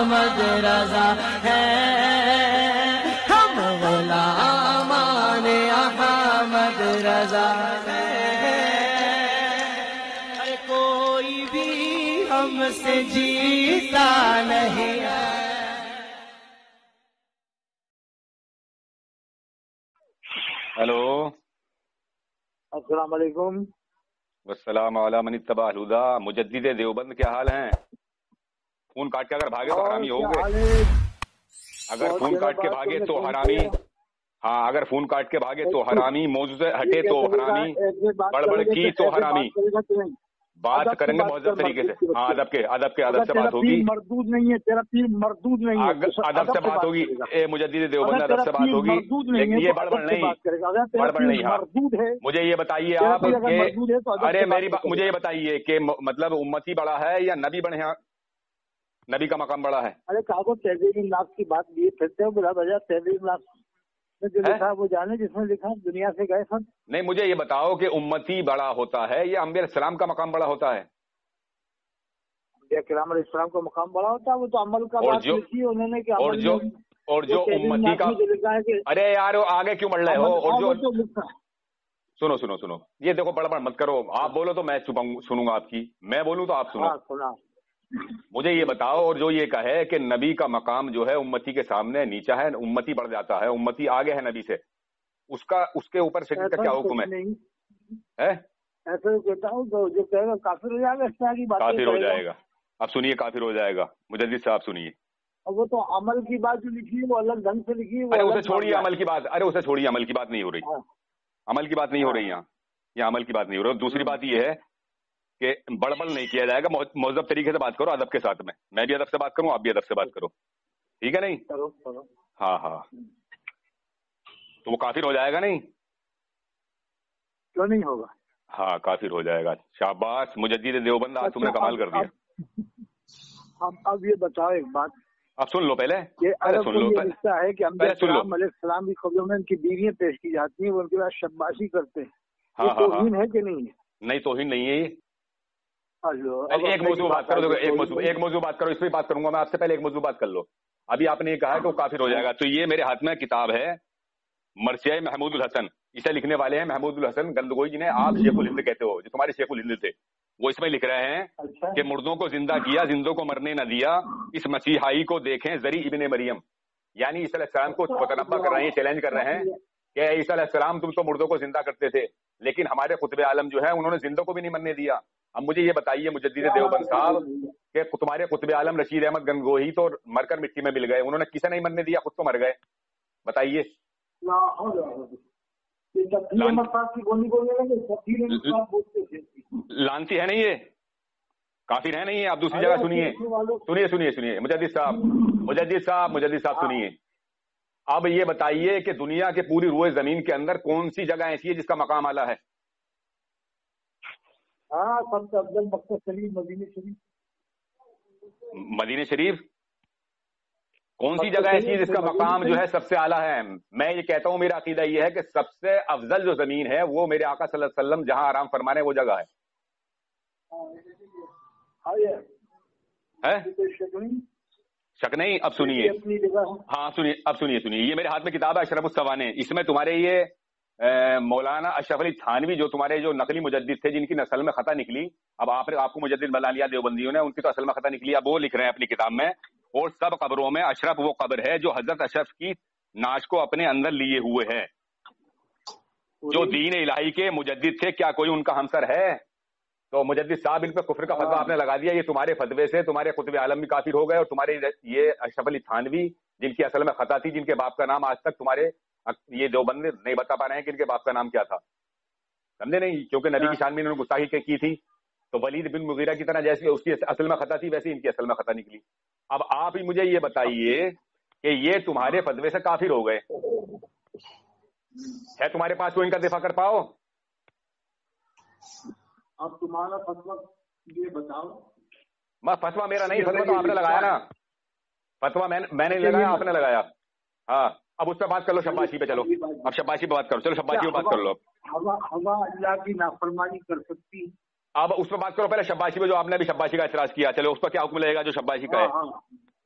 احمد رضا ہیں، ہم غلامان احمد رضا ہیں، کوئی بھی ہم سے جیتا نہیں ہے۔ ہلو، السلام علیکم۔ والسلام علی من اتبع الہدی۔ مجدد دیوبند کیا حال ہیں؟ خون کاٹ کے اگر بھاگے تو حرامی ہو گئے، اگر خون کاٹ کے بھاگے تو حرامی، ہاں اگر خون کاٹ کے بھاگے تو حرامی، موضوع سے ہٹے تو حرامی، بڑبڑ کی تو حرامی۔ بات کریں گے مہذب طریقے سے، ہاں ادب سے بات ہوگی، مردود نہیں ہے تیرا پیر، مردود نہیں ہے، ادب سے بات ہوگی، اے مجدد دیوبند ادب سے بات ہوگی، لیکن یہ بڑبڑ نہیں ہے۔ مجھے یہ بتائیے آپ کہ ارے میری بات، مجھے یہ بتائیے کہ مطلب امتی بڑا ہے یا نبی بڑے ہیں؟ نبی کا مقام بڑا ہے؟ ارے کاغذ تحریر لاکھ کی بات لیے پھرتے ہو بلا بجا، تحریر لاکھ جو لکھا وہ جانے، جس میں لکھا دنیا سے گئے سب۔ نہیں، مجھے یہ بتاؤ کہ امتی بڑا ہوتا ہے یا انبیاء علیہ السلام کا مقام بڑا ہوتا ہے؟ انبیاء کرام علیہ السلام کا مقام بڑا ہوتا ہے، وہ تو عمل کا بات لکھی ہے انہوں نے کہ اور جو امتی کا، ارے یار آگے کیوں بڑھ رہے ہو؟ اور جو سنو یہ دیکھو، بڑبڑ مت کرو، آپ بولو تو میں سنوں گا آپ کی، میں بولوں تو آپ سنو۔ مجھے یہ بتاؤ، اور جو یہ کہے کہ نبی کا مقام جو ہے امتی کے سامنے نیچا ہے، امتی بڑھ جاتا ہے، امتی آگے ہے نبی سے، اس کے اوپر شریعت کا کیا حکم ہے؟ ایسا کہتا ہوں جو کہے گا کافر ہو جائے گا، اس طرح کی بات کافر ہو جائے گا۔ اب سنیے، کافر ہو جائے گا، مجدد صاحب سنیے۔ اور وہ تو عمل کی بات جو لکھی ہے وہ الگ ڈھنگ سے لکھی ہے۔ ارے اسے چھوڑیے عمل کی بات، ارے اسے چھوڑیے، عمل کی بات نہیں ہو رہی، عمل کی بات نہیں ہو رہی یہاں عمل کی بات نہیں ہو رہی۔ دوسری بات یہ ہے کہ بڑبڑ نہیں کیا جائے گا، مہذب طریقے سے بات کرو، ادب کے ساتھ میں بھی ادب سے بات کروں، آپ بھی ادب سے بات کرو، ٹھیک ہے؟ نہیں، ہاں تو وہ کافر ہو جائے گا نہیں؟ کیوں نہیں ہوگا؟ ہاں کافر ہو جائے گا۔ شاباش مجدد دیوبند، آج تم نے کمال کر دیا۔ اب یہ بتاؤ ایک بات، اب سن لو پہلے، سن لو لکھتا ہے کہ انبیاء کرام علیہ السلام کی قبروں میں ان کی بیویاں پیش کی جاتی ہیں، وہ ان کے بعد شاباشی کرتے ہیں، یہ توہین ہے کہ نہیں ہے؟ نہیں توہین نہیں ہے یہ۔ ایک موضوع بات کرو، ایک موضوع بات کرو، اس پہ بات کروں گا میں آپ سے، پہلے ایک موضوع بات کر لو۔ ابھی آپ نے یہ کہا کہ وہ کافر ہو جائے گا، تو یہ میرے ہاتھ میں کتاب ہے مرثیہ محمود الحسن، اسے لکھنے والے ہیں محمود الحسن گندگوئی، جنہیں آپ شیخ الہند کہتے ہو، جو تمہارے شیخ الہند تھے، وہ اس میں لکھ رہے ہیں کہ مردوں کو زندہ کیا، زندوں کو مرنے نہ دیا، اس مسیحائی کو دیکھیں زری ابن مریم، یعنی عیسیٰ علیہ السلام کو متنبہ کر رہے ہیں، چیلنج کر رہے ہیں کہ عیسیٰ علیہ السلام تم تو مردوں کو زندہ کرتے تھے، لیکن ہمارے قطب عالم جو ہے انہوں نے زندوں کو بھی نہیں مرنے دیا۔ اب مجھے یہ بتائیے مجدد دیوبند صاحب کہ تمہارے قطب عالم رشید احمد گنگوہی تو مر کر مٹی میں مل گئے، انہوں نے کسے نہیں مرنے دیا، خود تو مر گئے، بتائیے۔ لانتی ہے نہیں یہ، کافر ہے نہیں ہے؟ آپ دوسری جگہ سنیے مجدد صاحب سنیے۔ اب یہ بتائیے کہ دنیا کے پوری روئے زمین کے اندر کون سی جگہ ایسی ہے جس کا مقام اعلیٰ ہے؟ سب سے افضل مکہ شریف، مدینہ شریف۔ کون سی جگہ ایسی ہے جس کا مقام جو ہے سب سے اعلیٰ ہے؟ میں یہ کہتا ہوں، میرا عقیدہ یہ ہے کہ سب سے افضل جو زمین ہے وہ میرے آقا صلی اللہ علیہ وسلم جہاں آرام فرمانے وہ جگہ ہے۔ شک نہیں؟ اب سنیے، ہاں سنیے، اب سنیے، یہ میرے ہاتھ میں کتاب ہے اشرف السوانح، اس میں تمہارے یہ مولانا اشرف علی تھانوی جو تمہارے جو نقلی مجدد تھے، جن کی نسل میں خطا نکلی، اب آپ کو مجدد بنا لیا دیوبندیوں نے، ان کی تو اصل میں خطا نکلی، اب وہ لکھ رہے ہیں اپنی کتاب میں، اور سب قبروں میں اشرف وہ قبر ہے جو حضرت اشرف کی ناش کو اپنے اندر لیے ہوئے ہے، جو دین الہی کے مجدد تھے، کیا کوئی ان کا ہمسر ہے؟ تو مجدد صاحب ان پہ کفر کا فتویٰ آپ نے لگا دیا، یہ تمہارے فتوے سے تمہارے قطب عالم بھی کافر ہو گئے، اور تمہارے یہ اشرف علی تھانوی جن کی اصل میں خطا تھی، جن کے باپ کا نام آج تک تمہارے یہ دیوبند نہیں بتا پا رہے ہیں کہ ان کے باپ کا نام کیا تھا، سمجھے نہیں؟ کیونکہ نبی کی شان میں انہوں نے گستاخی کی تھی، تو ولید بن مغیرہ کی طرح جیسی اس کی اصل میں خطا تھی ویسے ان کی اصل میں خطا نکلی۔ اب آپ ہی مجھے یہ بتائیے کہ یہ تمہارے فتوے سے کافر ہو گئے، ہے تمہارے پاس کوئی ان کا دفاع کر پاؤ؟ اب تمہارا فتویٰ یہ بتاؤ۔ فتویٰ میرا نہیں، فتویٰ تو آپ نے لگایا نا، فتویٰ میں نے لگایا، آپ نے لگایا، ہاں۔ اب اس پہ بات کر لو، شباشی پہ چلو، اب شباشی پہ بات کرو، چلو شباشی پہ بات کر لو۔ ہوا اللہ کی نافرمانی کر سکتی، اب اس پہ بات کرو پہلے شباشی پہ، جو آپ نے ابھی شباشی کا اعتراض کیا، چلو اس پر کیا حکم لگے گا جو شباشی کا ہے؟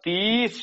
30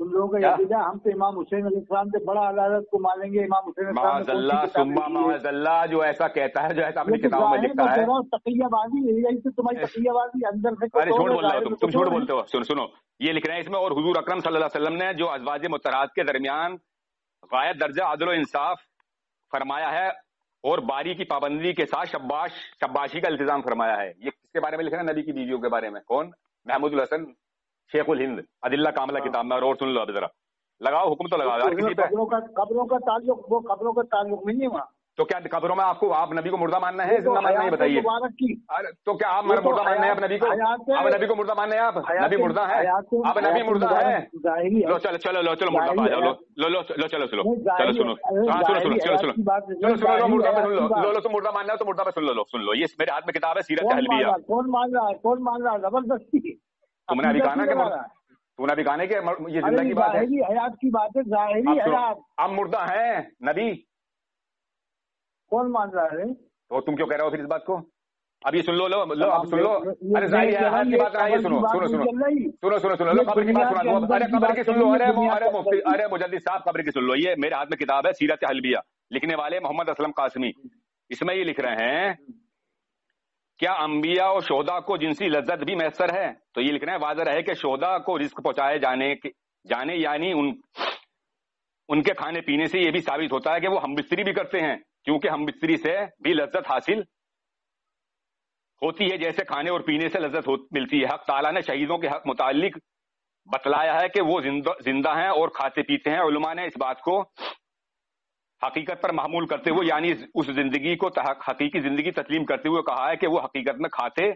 تم لوگوں کا عقیدہ ہم تو امام حسین علیہ السلام سے بڑا عدالت کو مانیں گے. امام حسین معاذ اللہ جو ایسا کہتا ہے جو ایسا اپنی کتابوں میں لکھتا ہے تقیہ بازی یہی تو تمہاری تقیہ بازی اندر سے. ارے جھوٹ بول رہے ہو تم جھوٹ بولتے ہو. سنو یہ لکھ رہے ہیں اس میں, اور حضور اکرم صلی اللہ علیہ وسلم نے جو ازواج مطہرات کے درمیان غایت درجہ عدل و انصاف فرمایا ہے اور باری کی پابندی کے ساتھ شباشی کا التزام فرمایا ہے. یہ کس کے بارے میں لکھ رہے ہیں؟ نبی کی بیویوں کے بارے میں. کون؟ محمود الحسن شیخ الہند ادلہ کاملہ کتاب میں. اور سن لو اب ذرا لگاؤ حکم تو لگاؤ یار کسی پہ. قبروں کا تعلق, وہ قبروں کا تعلق نہیں ہے وہاں. تو کیا قبروں میں آپ نبی کو مردہ ماننا ہے زندہ ماننا ہے بتائیے؟ تو کیا آپ مردہ ماننا ہے آپ نبی کو؟ آپ نبی کو مردہ ماننا ہے؟ آپ نبی مردہ ہے؟ آپ نبی مردہ ہے؟ لو چلو مردہ پہ آ جاؤ. لو چلو سنو مردہ پہ سن لو. لو تم مردہ ماننا ہے تو مردہ پہ سن لو. یہ میرے ہاتھ میں کتاب ہے سیرت حلبیہ. کون مان رہا ہے زبردستی؟ تم نے ابھی کہا نا کہ یہ زندہ کی بات ہے, حیات کی بات ہے, ظاہری حیات. اب مردہ ہے نبی کون مان رہا ہے؟ تو تم کیوں کہہ رہے ہو پھر اس بات کو؟ اب یہ سن لو اب سن لو. ارے ظاہری حیات کی بات ہے. سنو قبر کی بات سنا دو. ارے قبر کی سن لو. ارے مجدد صاحب قبر کی سن لو. یہ میرے ہاتھ میں کتاب ہے سیرت حلبیہ, لکھنے والے محمد اسلم قاسمی. اس میں یہ لکھ رہے ہیں کیا انبیاء اور شہداء کو جنسی لذت بھی میسر ہے؟ تو یہ لکھ رہے ہیں واضح رہے کہ شہداء کو رزق پہنچائے جانے یعنی ان کے کھانے پینے سے یہ بھی ثابت ہوتا ہے کہ وہ ہم بستری بھی کرتے ہیں, کیونکہ ہم بستری سے بھی لذت حاصل ہوتی ہے جیسے کھانے اور پینے سے لذت ملتی ہے. حق تعالیٰ نے شہیدوں کے حق متعلق بتلایا ہے کہ وہ زندہ ہیں اور کھاتے پیتے ہیں. علماء نے اس بات کو حقیقت پر محمول کرتے ہوئے یعنی اس زندگی کو حقیقی زندگی تسلیم کرتے ہوئے کہا ہے کہ وہ حقیقت میں کھاتے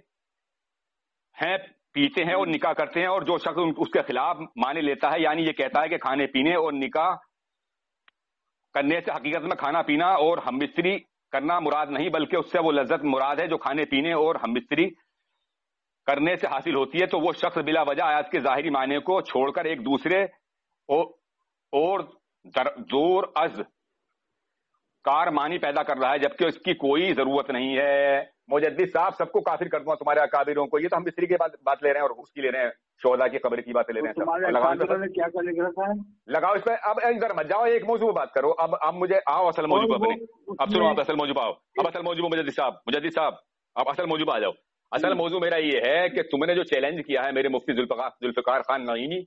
ہیں, پیتے ہیں اور نکاح کرتے ہیں. اور جو شخص اس کے خلاف معنی لیتا ہے یعنی یہ کہتا ہے کہ کھانے پینے اور نکاح کرنے سے حقیقت میں کھانا پینا اور ہم بستری کرنا مراد نہیں بلکہ اس سے وہ لذت مراد ہے جو کھانے پینے اور ہم بستری کرنے سے حاصل ہوتی ہے, تو وہ شخص بلا وجہ آیات کے ظاہری معنی کو چھوڑ کر ایک دوسرے اور زور از کار معنی پیدا کر رہا ہے جبکہ اس کی کوئی ضرورت نہیں ہے. مجدد صاحب سب کو کافر کر دوں تمہارے اکابروں کو. یہ تو ہم بستری کی بات لے رہے ہیں اور اس کی لے رہے ہیں, شہداء کی قبر کی باتیں لے رہے ہیں. لگاؤ اس پہ. اب ادھر مت جاؤ, ایک موضوع بات کرو. اب مجھے آؤ اصل موضوع پہ اپنے. اب سنو, آپ اصل موضوع آؤ. اب اصل موضوع مجدد صاحب اب اصل موضوع آ جاؤ. اصل موضوع میرا یہ ہے کہ تم نے جو چیلنج کیا ہے میرے مفتی ذوالفقار خان نعیمی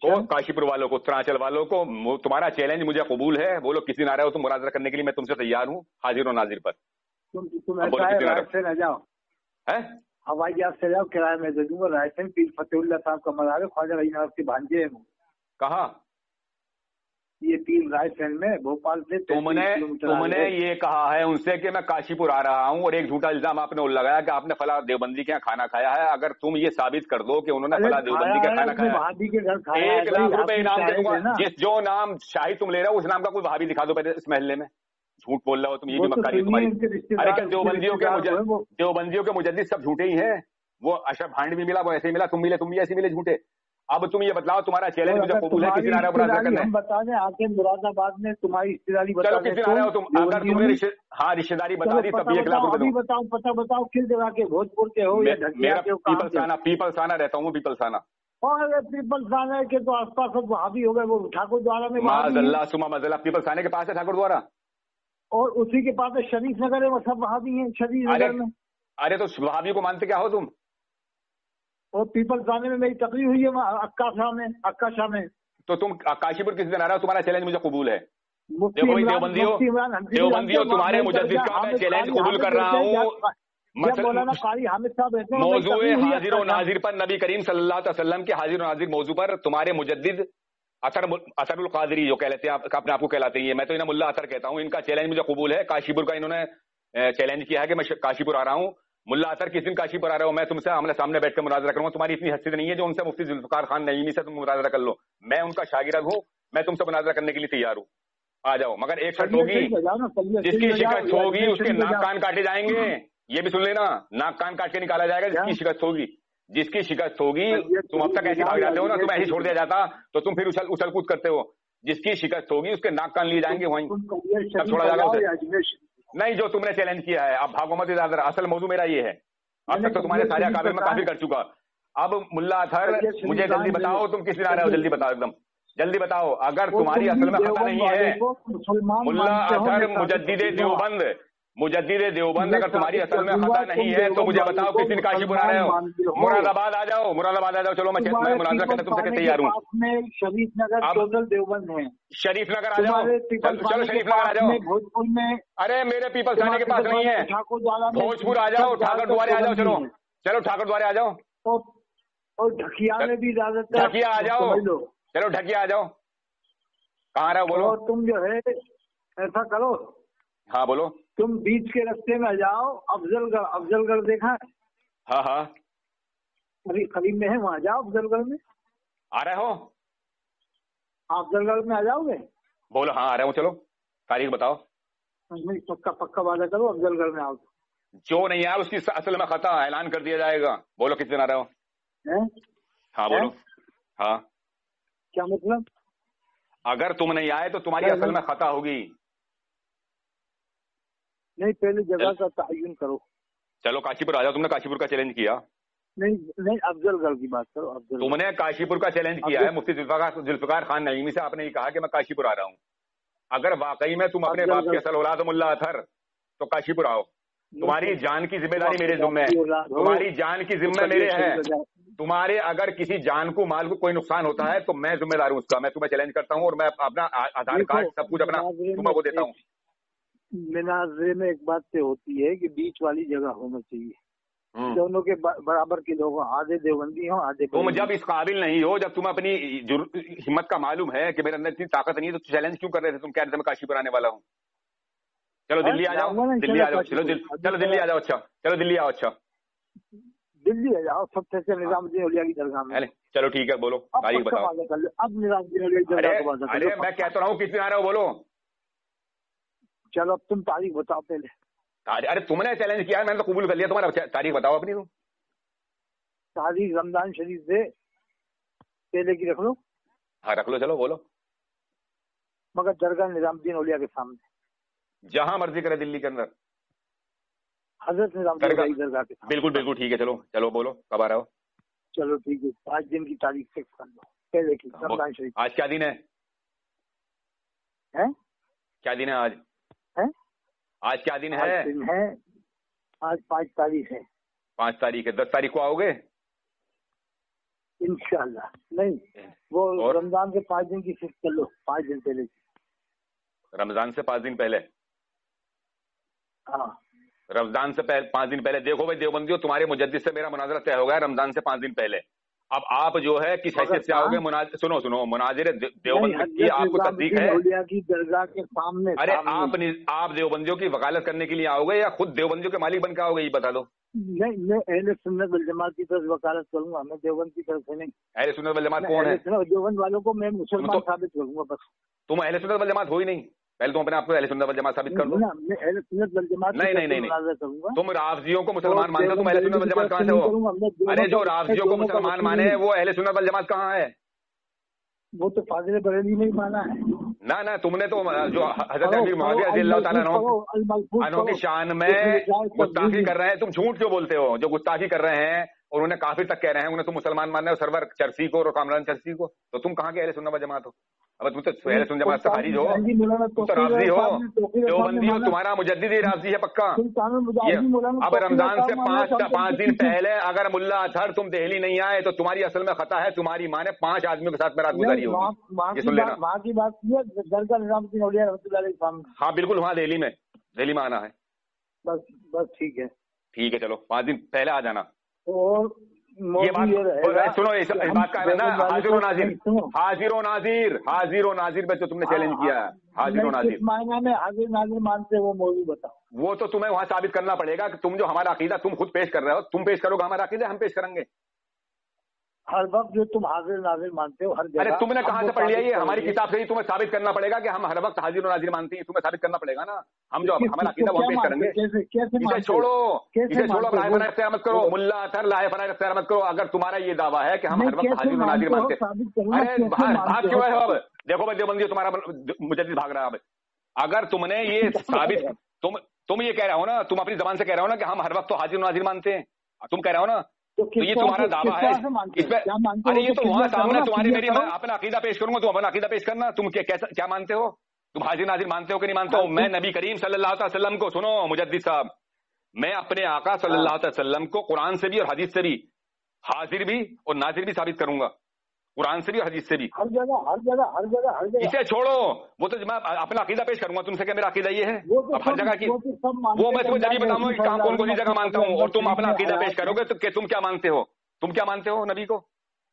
کو, کاشی پور والوں کو, اتراچل والوں کو, تمہارا چیلنج مجھے قبول ہے. بولو کسی نہ رہے ہو تو مناظرہ کرنے کے لیے میں تم سے تیار ہوں, حاضر و ناظر پر. ہوائی جہاز سے جاؤ, کرایہ میں دے دوں گا. رائے سے پیر فتح اللہ صاحب کا مزار ہے, خواجہ رضی اللہ کے بھانجے ہیں. کہاں؟ یہ تین رائے سین میں بھوپال سے. تم نے یہ کہا ہے ان سے کہ میں کاشی پور آ رہا ہوں اور ایک جھوٹا الزام آپ نے لگایا کہ آپ نے فلاں دیوبندی کے یہاں کھانا کھایا ہے. اگر تم یہ ثابت کر دو کہ انہوں نے فلاں دیوبندی کا کھانا کھایا, 1 لاکھ روپے انعام دے دوں گا. جو نام شاہی تم لے رہے ہو اس نام کا کوئی وہابی دکھا دو پہلے اس محلے میں. جھوٹ بول رہا ہو تم, یہ جو مکاری تمہاری. ارے کیا دیوبندیوں کے مجدد سب جھوٹے ہی ہیں. وہ اشرف بھانڈ بھی ملا, وہ ایسے ملا, تم بھی ایسے ملے جھوٹے. اب تم یہ بتلاؤ تمہارا چیلنج مجھے قبول ہے, کسی نہ رہے ہم بتا دیں آ کے مراد آباد میں تمہاری رشتے داری بتا. چلو کسی نہ رہے ہو تم, اگر تم نے رشتے داری بتا دی تب 1 لاکھ روپے دوں. بتاؤ پتہ بتاؤ کس جگہ کے, بھوجپور کے ہو یا میرا پیپل سانا رہتا ہوں, پیپل سانا. اور پیپل سانا کے تو آس پاس سب وہابی ہو گئے. وہ ٹھاکر دوارا میں معاذ اللہ سما مزلہ پیپل سانے کے پاس ہے ٹھاکر دوارا, اور اسی کے پاس شریف نگر ہے, وہ سب وہابی ہیں شریف نگر میں. ارے تو وہابی کو مانتے کیا ہو تم؟ اور پیپل سانے میں میری تقریر ہوئی ہے وہاں اکا شاہ میں. تو تم کاشی پور کسی دن آ رہا ہو, تمہارا چیلنج مجھے قبول ہے. دیوبندیوں تمہارے مجدد کا میں چیلنج قبول کر رہا ہوں. موضوع حاضر و ناظر پر, نبی کریم صلی اللہ علیہ وسلم کے حاضر و ناظر موضوع پر تمہارے مجدد اثر القادری جو کہتے ہیں اپنے آپ کو کہلاتے ہیں, میں تو انہیں ملا اثر کہتا ہوں, ان کا چیلنج مجھے قبول ہے. کاشی پور کا انہوں نے چیلنج کیا ہے کہ میں کاشی پور آ رہا ہوں. ملا اثر کس دن کاشی پر آ رہا ہوں, میں تم سے آمنے سامنے بیٹھ کے مناظرہ کروں گا. تمہاری اتنی حیثیت نہیں ہے جو ان سے مفتی ذوالفقار خان نعیمی سے تم مناظرہ کر لو. میں ان کا شاگرد ہوں, میں تم سے مناظرہ کرنے کے لیے تیار ہوں, آ جاؤ. مگر ایک شرط ہوگی, جس کی شکست ہوگی اس کے ناک کان کاٹے جائیں گے. یہ بھی سن لینا, ناک کان کاٹ کے نکالا جائے گا جس کی شکست ہوگی. جس کی شکست ہوگی, تم اب تک ایسے بھاگ جاتے ہو نا, تم ایسے چھوڑ دیا جاتا تو تم پھر اچھل کود کرتے ہو. جس کی شکست ہوگی اس کے ناک کان لیے جائیں گے, وہیں تب چھوڑا جائے گا اسے. نہیں, جو تم نے چیلنج کیا ہے, اب بھاگو مت ادھر. اصل موضوع میرا یہ ہے, اب تک تو تمہارے سارے اکابر میں کافر کر چکا. اب ملا اطہر مجھے جلدی بتاؤ تم کس دن آ رہے ہو، جلدی بتاؤ، ایک دم جلدی بتاؤ. اگر تمہاری اصل میں خطا نہیں ہے ملا اطہر مجدد دیوبند اگر تمہاری اصل میں خطا نہیں ہے تو مجھے بتاؤ کس دن کاشی پور آ رہے ہو. مراد آباد آ جاؤ، مراد آباد آ جاؤ. چلو میں مناظرہ کرنے تم سے تیار ہوں. شریف نگر ٹوٹل دیوبند ہے. شریف نگر آ جاؤ، چلو شریف نگر آ جاؤ. بھوجپور میں ارے میرے پیپل تھانے کے پاس نہیں ہے، بھوجپور آ جاؤ، ٹھاکر دوارے آ جاؤ. چلو چلو ٹھاکر دوارے آ جاؤ. اور ڈھکیا میں بھی اجازت ہے، ڈھکیا آ جاؤ. چلو ڈھکیا آ جاؤ. کہاں رہو بولو. تم جو ہے ایسا کرو. ہاں بولو. تم بیچ کے رستے میں جاؤ. افضل گڑھ دیکھا؟ ہاں ہاں قریب میں ہے، وہاں جاؤ. افضل گڑھ میں آ رہے ہو؟ افضل گڑھ میں آ جاؤ گے؟ بولو ہاں آ رہا ہوں. چلو تاریخ بتاؤ. پکا وعدہ کرو افضل گڑھ میں آؤ. جو نہیں آیا اس کی اصل میں خطا اعلان کر دیا جائے گا. بولو کس دن آ رہے ہو؟ ہاں بولو. ہاں کیا مطلب؟ اگر تم نہیں آئے تو تمہاری اصل میں خطا ہوگی. نہیں پہلے جگہ کا تعین کرو. چلو کاشی پور آ جاؤ. تم نے کاشی پور کا چیلنج کیا. نہیں افضل گڑھ کی بات کرو. تم نے کاشی پور کا چیلنج کیا ہے مفتی ذوالفقار خان نعیمی سے. آپ نے یہ کہا کہ میں کاشی پور آ رہا ہوں. اگر واقعی میں تم اپنے باپ کی اصل اولاد ملا اطہر تو کاشی پور آؤ. تمہاری جان کی ذمہ داری میرے ذمہ ہے. تمہاری جان کی ذمہ میرے ہے. تمہارے اگر کسی جان کو مال کو کوئی نقصان ہوتا ہے تو میں ذمہ دار ہوں اس کا. میں تمہیں چیلنج کرتا ہوں اور میں اپنا آدھار کارڈ سب کچھ اپنا تمہیں وہ دیتا ہوں. مناظرے میں ایک بات سے ہوتی ہے کہ بیچ والی جگہ ہونا چاہیے. دونوں کے برابر کے لوگ ہوں، آدھے دیوبندی ہوں آدھے. تم جب اس قابل نہیں ہو، جب تم اپنی ہمت کا معلوم ہے کہ میرے اندر اتنی طاقت نہیں ہے تو چیلنج کیوں کر رہے تھے؟ تم کہہ رہے تھے میں کاشی پور آنے والا ہوں. چلو دلی آ جاؤ. دلی آ جاؤ. چلو دلی آ جاؤ. اچھا چلو دلی آؤ. اچھا دلی آ جاؤ. سب سے نظام الدین اولیاء کی درگاہ میں. چلو ٹھیک ہے بولو تاریخ بتاؤ. اب نظام الدین اولیاء کی درگاہ کو بات. ارے میں کہتا رہا ہوں کس دن آ رہے ہو بولو. چلو اب تم تاریخ بتاؤ پہلے. ارے تم نے چیلنج کیا میں نے تو قبول کر لیا. تمہارا تاریخ بتاؤ اپنی. تم تاریخ رمضان شریف سے پہلے کی رکھ لو. ہاں رکھ لو. چلو بولو. مگر درگاہ نظام الدین اولیاء کے سامنے جہاں مرضی کرے دلی کے اندر. حضرت نظام الدین اولیاء درگاہ کے سامنے. بالکل بالکل ٹھیک ہے. چلو چلو بولو کب آ رہا ہو. چلو ٹھیک ہے 5 دن کی تاریخ فکس کر لو پہلے کی رمضان شریف. آج کیا دن ہے؟ کیا دن ہے آج؟ آج کیا دن ہے؟ آج 5 تاریخ ہے. 5 تاریخ ہے. 10 تاریخ کو آؤ گے انشاءاللہ. نہیں وہ رمضان سے 5 دن کی فکس کر لو. 5 دن پہلے. رمضان سے 5 دن پہلے. ہاں رمضان سے 5 دن پہلے. دیکھو بھائی دیوبندیوں تمہارے مجدد سے میرا مناظرہ طے ہو گیا رمضان سے 5 دن پہلے. اب آپ جو ہے کس حیثیت سے آؤ گے؟ سنو مناظر دیوبند کی آپ کو تصدیق ہے؟ ارے آپ دیوبندیوں کی وکالت کرنے کے لیے آؤ گے یا خود دیوبندیوں کے مالک بن کے آؤ گے یہ بتا دو. نہیں میں اہل سنت والجماعت کی طرف وکالت کروں گا. میں دیوبند کی طرف سے نہیں. اہل سنت والجماعت کون ہے؟ دیوبند والوں کو میں مسلمان ثابت کروں گا بس. تم اہل سنت والجماعت ہو ہی نہیں. پہلے تم اپنے آپ کو اہل سنت والجماعت ثابت کر دو. نہیں تم رافضیوں کو مسلمان مانتے ہو. تم اہل سنت والجماعت کہاں سے ہو؟ ارے جو رافضیوں کو مسلمان مانے وہ اہل سنت والجماعت کہاں ہے؟ وہ تو فاضل بریلوی نہیں مانا ہے. نہ تم نے تو جو حضرت امیر معاویہ رضی اللہ تعالیٰ عنہ کی شان میں گستاخی کر رہے ہیں. تم جھوٹ کیوں بولتے ہو؟ جو گستاخی کر رہے ہیں اور انہیں کافر تک کہہ رہے ہیں انہیں تم مسلمان مان رہے ہو، سرور چرسی کو اور کامران چرسی کو. تو تم کہاں کے اہل سنت والجماعت ہو؟ اب تم تو اہل سنت جماعت سے خارج ہو. تم تو رافضی ہو، دیوبندی ہو. تمہارا مجدد ہی رافضی ہے پکا. اب رمضان سے 5 دن پہلے اگر ملا اطہر تم دہلی نہیں آئے تو تمہاری اصل میں خطا ہے. تمہاری ماں نے 5 آدمیوں کے ساتھ میں رات گزاری ہوگی. یہ سن لینا. وہاں کی بات کی ہے درگاہ نظام الدین اولیاء رحمۃ اللہ علیہ السلام. ہاں بالکل وہاں دہلی میں آنا ہے. بس ٹھیک ہے. چلو 5 دن پہلے آ جانا. اور یہ بات سنو اس بات کا ہے نا. حاضر و ناظر پہ جو تم نے چیلنج کیا ہے. حاضر و ناظر معنی میں حاضر ناظر مانتے وہ موضوع بتاؤ. وہ تو تمہیں وہاں ثابت کرنا پڑے گا کہ تم جو ہمارا عقیدہ تم خود پیش کر رہے ہو. تم پیش کرو گے ہمارا عقیدہ، ہم پیش کریں گے. ہر وقت جو تم حاضر ناظر مانتے ہو ہر جگہ. ارے تم نے کہاں سے پڑھ لیا؟ یہ ہماری کتاب سے ہی تمہیں ثابت کرنا پڑے گا کہ ہم ہر وقت حاضر و ناظر مانتے ہیں. تمہیں ثابت کرنا پڑے گا نا. ہم جو ہمارا عقیدہ وہ پیش کریں گے. اسے چھوڑو لائے فراہ اختیار مت کرو. ملا اطہر لائے فراہ اختیار مت کرو. اگر تمہارا یہ دعویٰ ہے کہ ہم ہر وقت حاضر و ناظر مانتے ہیں. ارے بھاگ کیوں ہے اب؟ دیکھو بھائی دیوبندی تمہارا مجدد بھاگ رہا ہے. اب اگر تم نے یہ ثابت تم یہ کہہ رہے ہو نا، تم اپنی زبان سے کہہ رہے ہو نا کہ ہم ہر وقت تو حاضر و ناظر مانتے ہیں. تم کہہ رہے ہو نا تو یہ تمہارا دعویٰ ہے اس پہ؟ ارے یہ تو وہاں سامنے تمہاری میری میں اپنا عقیدہ پیش کروں گا، تم اپنا عقیدہ پیش کرنا. تم کیا مانتے ہو؟ تم حاضر ناظر مانتے ہو کہ نہیں مانتے ہو؟ میں نبی کریم صلی اللہ علیہ وسلم کو، سنو مجدد صاحب، میں اپنے آقا صلی اللہ علیہ وسلم کو قرآن سے بھی اور حدیث سے بھی حاضر بھی اور ناظر بھی ثابت کروں گا، قرآن سے بھی اور حدیث سے بھی. ہر جگہ اسے چھوڑو، وہ تو میں اپنا عقیدہ پیش کروں گا تم سے کہ میرا عقیدہ یہ ہے. اب ہر جگہ کی وہ میں تمہیں جبھی بتاؤں گا کہ کہاں کون سی جگہ مانتا ہوں، اور تم اپنا عقیدہ پیش کرو گے تو کہ تم کیا مانتے ہو؟ تم کیا مانتے ہو نبی کو؟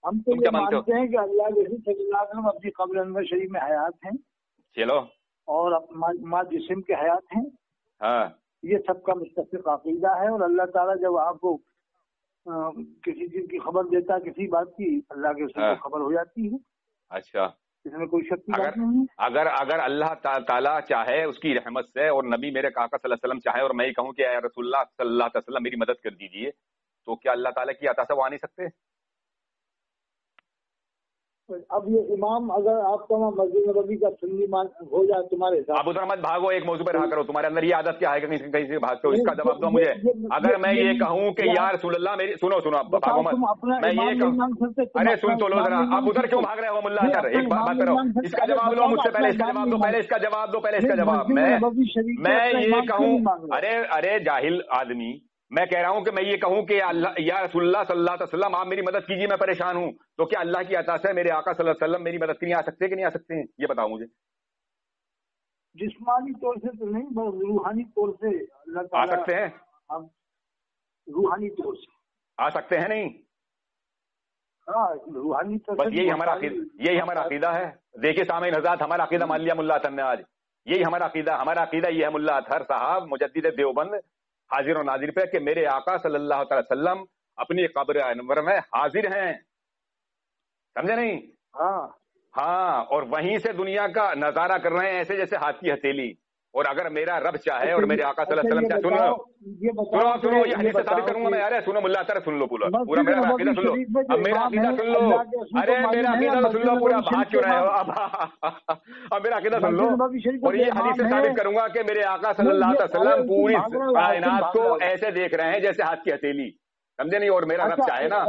ہم تو یہ مانتے ہیں کہ اللہ کے رسول صلی اللہ علیہ وسلم اپنی قبر انور شریف میں حیات ہیں. چلو. اور ماں جسم کے حیات ہیں. ہاں یہ سب کا متفق عقیدہ ہے. اور اللہ تعالیٰ جب آپ کو کسی چیز کی خبر دیتا ہے، کسی بات کی، اللہ کے رسول کو خبر ہو جاتی ہے. اچھا، اس میں کوئی شک کی بات نہیں ہے. اگر اللہ تعالیٰ چاہے اس کی رحمت سے، اور نبی میرے آقا صلی اللہ علیہ وسلم چاہے اور میں ہی کہوں کہ اے رسول اللہ صلی اللہ علیہ وسلم میری مدد کر دیجیے، تو کیا اللہ تعالیٰ کی عطا سے وہ آ نہیں سکتے؟ اب یہ امام اگر آپ کا مسجد نبوی کا سنی ہو جائے تمہارے ساتھ، آپ ادھر مت بھاگو، ایک موضوع پہ رہا کرو. تمہارے اندر یہ عادت کیا ہے کہ کہیں سے بھاگتے ہو؟ اس کا جواب دو مجھے. اگر میں یہ کہوں کہ یا رسول اللہ میری، سنو بھاگو مت، میں یہ کہوں، ارے سن تو لو ذرا، آپ ادھر کیوں بھاگ رہے ہو ملا سر؟ ایک بات کرو، اس کا جواب لو مجھ سے پہلے، اس کا جواب دو پہلے، اس کا جواب دو پہلے، اس کا جواب. میں یہ کہوں، ارے جاہل آدمی، میں کہہ رہا ہوں کہ میں یہ کہوں کہ یا رسول اللہ صلی اللہ علیہ وسلم آپ میری مدد کیجیے، میں پریشان ہوں، تو کیا اللہ کی عطا سے میرے آقا صلی اللہ علیہ وسلم میری مدد کے لیے آ سکتے ہیں کہ نہیں آ سکتے ہیں؟ یہ بتاؤ مجھے. جسمانی طور سے تو نہیں، بس روحانی طور سے اللہ تعالیٰ آ سکتے ہیں. روحانی طور سے آ سکتے ہیں نہیں؟ ہاں روحانی طور سے. بس یہی ہمارا عقیدہ ہے. دیکھیے سامعین حضرات، ہمارا عقیدہ مان لیا ملا اطہر نے آج. یہی ہمارا عقیدہ یہ ہے ملا اطہر صاحب مجدد دیوبند حاضر و ناظر پہ، کہ میرے آقا صلی اللہ تعالی وسلم اپنی قبر انور میں حاضر ہیں. سمجھے نہیں؟ ہاں، اور وہیں سے دنیا کا نظارہ کر رہے ہیں ایسے جیسے ہاتھ کی ہتیلی. اور اگر میرا رب چاہے اور میرے آقا صلی اللہ علیہ وسلم کیا، سنو یہ حدیث سے ثابت کروں گا میں. ارے سنو ملا اطہر، سن لو پورا میرا عقیدہ سن لو. اب میرا عقیدہ سن لو. ارے میرا عقیدہ سن لو پورا، بھاگ کیوں رہے ہو؟ اب میرا عقیدہ سن لو، اور یہ حدیث سے ثابت کروں گا کہ میرے آقا صلی اللہ علیہ وسلم پوری کائنات کو ایسے دیکھ رہے ہیں جیسے ہاتھ کی ہتیلی. سمجھے نہیں؟ اور میرا رب چاہے نا،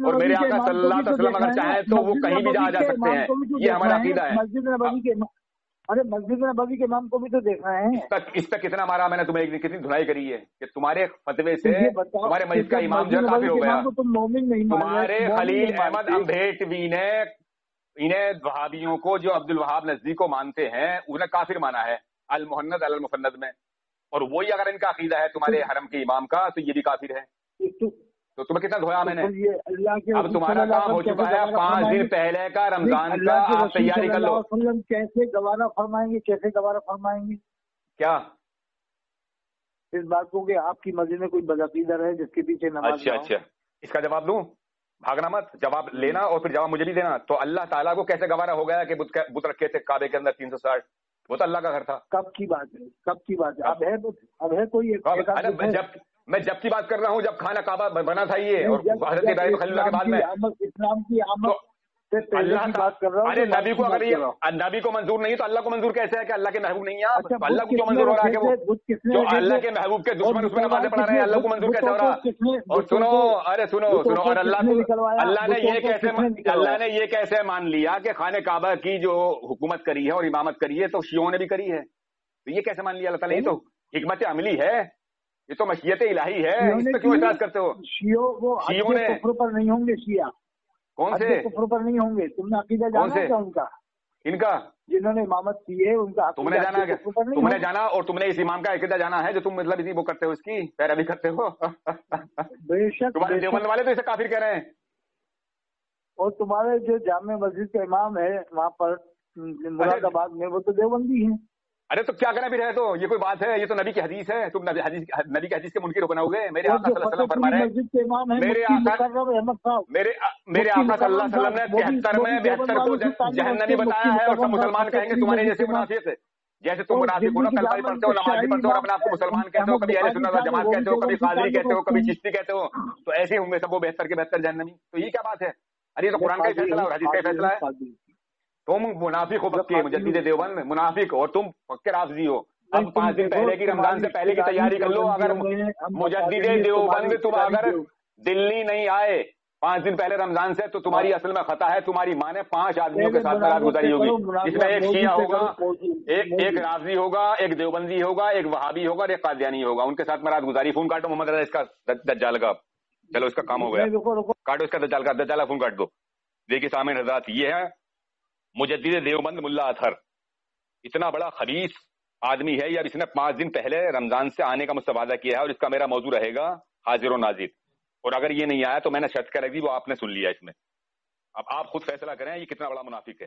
اور میرے آقا صلی اللہ علیہ وسلم اگر چاہیں تو وہ کہیں بھی جا سکتے ہیں. یہ ہمارا عقیدہ ہے. ارے مسجد نبوی کے امام کو بھی تو دیکھ رہے ہیں. اس تک کتنا مارا میں نے تمہیں، کتنی دھنائی کری ہے کہ تمہارے فتوے سے تمہارے مسجد کا امام جو کافر ہو گیا. تمہارے خلیل احمد امبھیٹوی نے انہیں وہابیوں کو جو عبد الوہاب نزدی کو مانتے ہیں انہیں کافر مانا ہے المحند المفند میں. اور وہی اگر ان کا عقیدہ ہے تمہارے حرم کے امام کا، تو یہ بھی کافر ہے. تو تمہیں کتنا دھویا میں نے. اب تمہارا کام ہو چکا ہے 5 دن پہلے کا رمضان کا، آپ تیاری کر لو. کیسے گوارا فرمائیں گے کیا اس بات کو کہ آپ کی مسجد میں کوئی بدعقیدہ ہے جس کے پیچھے نماز؟ اچھا، اس کا جواب دوں؟ بھاگنا مت، جواب لینا اور پھر جواب مجھے بھی دینا. تو اللہ تعالیٰ کو کیسے گوارا ہو گیا کہ بت رکھے تھے کعبے کے اندر 360؟ وہ تو اللہ کا گھر تھا. کب کی بات ہے؟ اب ہے کوئی؟ میں جب کی بات کر رہا ہوں جب خانہ کعبہ بنا تھا یہ، اور حضرت ابراہیم خلیل اللہ کے بعد میں اسلام کی آمد سے پہلے کی بات کر رہا ہوں. ارے نبی کو اگر یہ نبی کو منظور نہیں تو اللہ کو منظور کیسے ہے کہ اللہ کے محبوب نہیں ہے؟ اللہ کو کیوں منظور ہو رہا ہے کہ وہ جو اللہ کے محبوب کے دشمن اس میں نمازیں پڑھا رہے ہیں، اللہ کو منظور کیسے ہو رہا؟ اور سنو، اور اللہ نے یہ کیسے مان لیا کہ خانہ کعبہ کی جو حکومت کری ہے اور امامت کری ہے تو شیعوں نے بھی کری ہے؟ تو یہ کیسے مان لیا اللہ تعالیٰ؟ یہ تو حکمت عملی ہے، یہ تو مشیت الہی ہے. اس پہ کیوں اعتراض کرتے ہو؟ شیعوں نے کفر پر نہیں ہوں گے. شیعہ کون سے کفر پر نہیں ہوں گے؟ تم نے عقیدہ جانا کیا ان کا؟ ان کا جنہوں نے امامت کی ہے ان کا تم نے جانا کیا؟ تم نے جانا اور تم نے اس امام کا عقیدہ جانا ہے جو تم مطلب اسی وہ کرتے ہو، اس کی پیروی کرتے ہو. بے شک تمہارے دیوبند والے تو اسے کافر کہہ رہے ہیں. اور تمہارے جو جامع مسجد کا امام ہے وہاں پر مراد آباد میں، وہ تو دیوبندی ہیں. ارے تو کیا کرنا بھی رہے؟ تو یہ کوئی بات ہے؟ یہ تو نبی کی حدیث ہے. تم نبی کی حدیث کے منکر بناؤ گے؟ میرے آقا صلی اللہ علیہ وسلم فرما رہے ہیں، میرے آقا صلی اللہ علیہ وسلم نے 73 میں 72 کو جہنمی بتایا ہے. اور سب مسلمان کہیں گے تمہارے جیسے منافق ہے. جیسے تم منافق ہو نا، کلمہ پڑھتے ہو، نماز پڑھتے ہو اور اپنے آپ کو مسلمان کہتے ہو، کبھی اہل سنت والجماعت کہتے ہو، کبھی قادری کہتے ہو، کبھی چشتی کہتے ہو، تو ایسے ہوں گے سب وہ 72 کے 72 جہنمی. تو یہ کیا بات ہے؟ ارے یہ تو قرآن کا ہی فیصلہ اور حدیث کا فیصلہ ہے. تم منافق ہو پکے مجدد دیوبند میں، منافق، اور تم پکے رافضی ہو. اب 5 دن پہلے کی رمضان سے پہلے کی تیاری کر لو. اگر مجدد دیوبند تم اگر دلی نہیں آئے 5 دن پہلے رمضان سے، تو تمہاری اصل میں خطا ہے. تمہاری ماں نے 5 آدمیوں کے ساتھ رات گزاری ہوگی، جس میں ایک شیعہ ہوگا، ایک رافضی ہوگا، ایک دیوبندی ہوگا، ایک وہابی ہوگا اور ایک قادیانی ہوگا. ان کے ساتھ میں رات گزاری. فون کاٹو محمد رضا اس کا دجال کا. چلو اس کا کام ہو گیا، کاٹو اس کا دجال کا. دجال کا فون کاٹ دو. دیکھیے سامعین حضرات، یہ ہے مجدد دیوبند ملا اطہر. اتنا بڑا خبیث آدمی ہے یہ. اب اس نے 5 دن پہلے رمضان سے آنے کا مجھ سے وعدہ کیا ہے، اور اس کا میرا موضوع رہے گا حاضر و ناظر. اور اگر یہ نہیں آیا تو میں نے شرط کر دی، وہ آپ نے سن لیا. اس میں اب آپ خود فیصلہ کریں یہ کتنا بڑا منافق ہے.